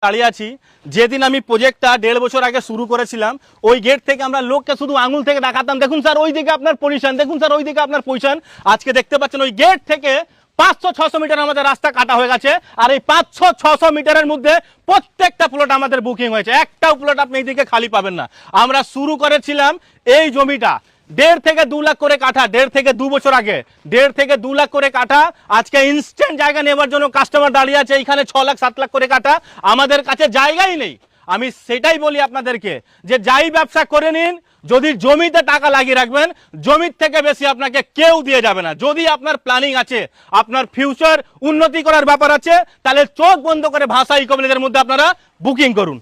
দাঁড়িয়ে আছি, যেদিন আমি প্রজেক্টটা 1.5 বছর আগে শুরু করেছিলাম, ওই গেট থেকে আমরা লোককে শুধু আঙুল থেকে দেখাতাম, দেখুন স্যার ওই দিকে আপনার পজিশন, দেখুন স্যার ওই দিকে আপনার পজিশন। আজকে দেখতে পাচ্ছেন ওই গেট থেকে 500-600 মিটার আমাদের রাস্তা কাটা হয়ে গেছে। আর এই 500-600 মিটারের মধ্যে প্রত্যেকটা প্লট আমাদের বুকিং হয়েছে, একটাও প্লট আপনি এইদিকে খালি পাবেন না। আমরা শুরু করেছিলাম এই জমিটা 1.5 থেকে 2 লাখ করে কাঠা, 1.5 থেকে 2 বছর আগে 1.5 থেকে 2 লাখ করে কাঠা। আজকে ইনস্ট্যান্ট জায়গা নেবার জন্য কাস্টমার দাঁড়িয়ে আছে এইখানে 6 লাখ 7 লাখ করে কাঠা। আমাদের কাছে জায়গাই নেই। আমি সেটাই বলি আপনাদেরকে যে যাই ব্যবসা করে নিন, যদি জমিতে টাকা লাগিয়ে রাখবেন, জমির থেকে বেশি আপনাকে কেউ দিয়ে যাবে না। যদি আপনার প্ল্যানিং আছে, আপনার ফিউচার উন্নতি করার ব্যাপার আছে, তাহলে চোখ বন্ধ করে ভাষা ইকো ভিলেজের মধ্যে আপনারা বুকিং করুন।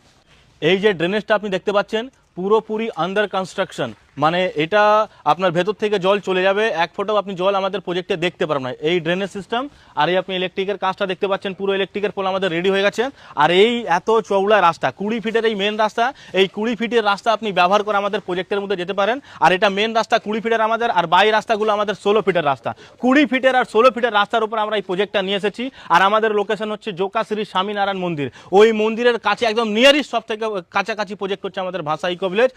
এই যে ড্রেনেজটা আপনি দেখতে পাচ্ছেন পুরোপুরি আন্ডার কনস্ট্রাকশন, মানে এটা আপনার ভেতর থেকে জল চলে যাবে, এক ফোঁটাও আপনি জল আমাদের প্রজেক্টে দেখতে পারবেন না। এই ড্রেনেজ সিস্টেম আর এই আপনি ইলেকট্রিকের কাজটা দেখতে পাচ্ছেন, পুরো ইলেকট্রিকের পোল আমাদের রেডি হয়ে গেছে। আর এই এত চওড়া রাস্তা 20 ফিটের এই মেন রাস্তা, এই 20 ফিটের রাস্তা আপনি ব্যবহার করে আমাদের প্রজেক্টের মধ্যে যেতে পারেন। আর এটা মেন রাস্তা 20 ফিটের আমাদের, আর বাই রাস্তাগুলো আমাদের 16 ফিটের রাস্তা। 20 ফিটের আর 16 ফিটের রাস্তার উপর আমরা এই প্রজেক্টটা নিয়ে এসেছি। আর আমাদের লোকেশন হচ্ছে জোকা শ্রী স্বামীনারায়ণ মন্দির, ওই মন্দিরের কাছে একদম নিয়ারেস্ট, সব থেকে কাছাকাছি প্রজেক্ট হচ্ছে আমাদের ভাষা ইকো ভিলেজ।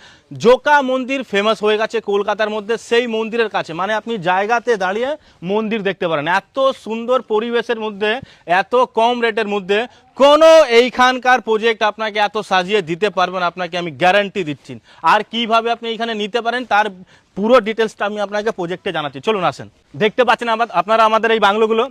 জোকা মন্দির ফেমাস হয়ে গেছে কলকাতার মধ্যে, সেই মন্দিরের কাছে, মানে আপনি জায়গাতে দাঁড়িয়ে মন্দির দেখতে পারেন। এত সুন্দর পরিবেশের মধ্যে, এত কম রেটের মধ্যে কোনো এইখানকার প্রজেক্ট আপনাকে এত সাজিয়ে দিতে পারবেন, আপনাকে আমি গ্যারান্টি দিচ্ছি। আর কিভাবে আপনি এইখানে নিতে পারেন তার পুরো ডিটেলসটা আমি আপনাকে প্রজেক্টে জানাচ্ছি। চলুন আসেন। দেখতে পাচ্ছেন আপনারা আমাদের এই বাংলোগুলো।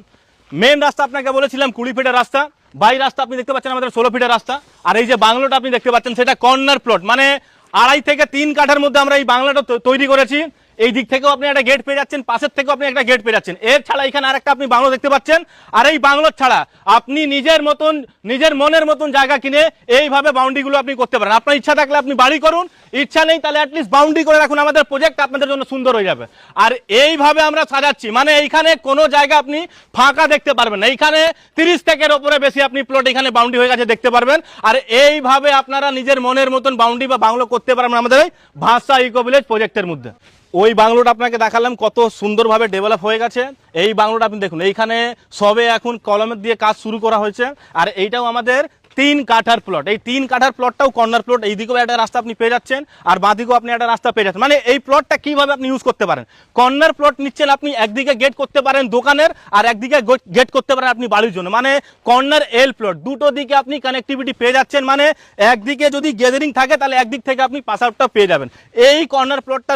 মেন রাস্তা আপনাকে বলেছিলাম 20 ফিটের রাস্তা, বাই রাস্তা আপনি দেখতে পাচ্ছেন আমাদের 16 ফিটের রাস্তা। আর এই যে বাংলোটা আপনি দেখতে পাচ্ছেন সেটা কর্নার প্লট, মানে 2.5 থেকে 3 কাঠার মধ্যে আমরা এই বাংলাটা তৈরি করেছি। এই দিক থেকেও আপনি একটা গেট পেয়ে যাচ্ছেন, পাশের থেকেও আপনি একটা গেট পেয়ে যাচ্ছেন। এর ছাড়া এখানে আরেকটা আপনি বাংলো দেখতে পাচ্ছেন। আর এই বাংলোর ছাড়া আপনি নিজের মতন, নিজের মনের মতন জায়গা কিনে এইভাবে বাউন্ডারিগুলো আপনি করতে পারেন। আপনার ইচ্ছা থাকলে আপনি বাড়ি করুন, ইচ্ছা নেই তাহলে অ্যাটলিস্ট বাউন্ডারি করে রাখুন, আমাদের প্রজেক্ট আপনাদের জন্য সুন্দর হয়ে যাবে। আর এইভাবে আমরা সাজাচ্ছি, মানে এইখানে কোনো জায়গা আপনি ফাঁকা দেখতে পারবেন না। এইখানে 30 থেকে ওপরে বেশি আপনি প্লট এখানে বাউন্ডারি হয়ে গেছে দেখতে পারবেন। আর এইভাবে আপনারা নিজের মনের মতন বাউন্ডারি বা বাংলো করতে পারবেন আমাদের এই ভাষা ইকো ভিলেজ প্রজেক্টের মধ্যে। ওই বাংলোটা আপনাকে দেখালাম কত সুন্দরভাবে ডেভেলপ হয়ে গেছে। এই বাংলোটা আপনি দেখুন, এইখানে সবে এখন কলমের দিয়ে কাজ শুরু করা হয়েছে। আর এইটাও আমাদের 3 কাঠার প্লট। এই 3 কাঠার প্লটটাও কর্নার প্লট, এইদিকেও একটা রাস্তা আপনি পেয়ে যাচ্ছেন, আর বাঁদিকেও আপনি একটা রাস্তা পেয়ে যাচ্ছেন। মানে এই প্লটটা কিভাবে আপনি ইউজ করতে পারেন, কর্নার প্লট নিচ্ছেন আপনি, একদিকে গেট করতে পারেন দোকানের, আর একদিকে গেট করতে পারেন আপনি বাড়ির জন্য। মানে কর্নার এল প্লট, দুটো দিকে আপনি কানেক্টিভিটি পেয়ে যাচ্ছেন। মানে একদিকে যদি গ্যাদারিং থাকে তাহলে একদিক থেকে আপনি পাস আউটটা পেয়ে যাবেন। এই কর্নার প্লটটার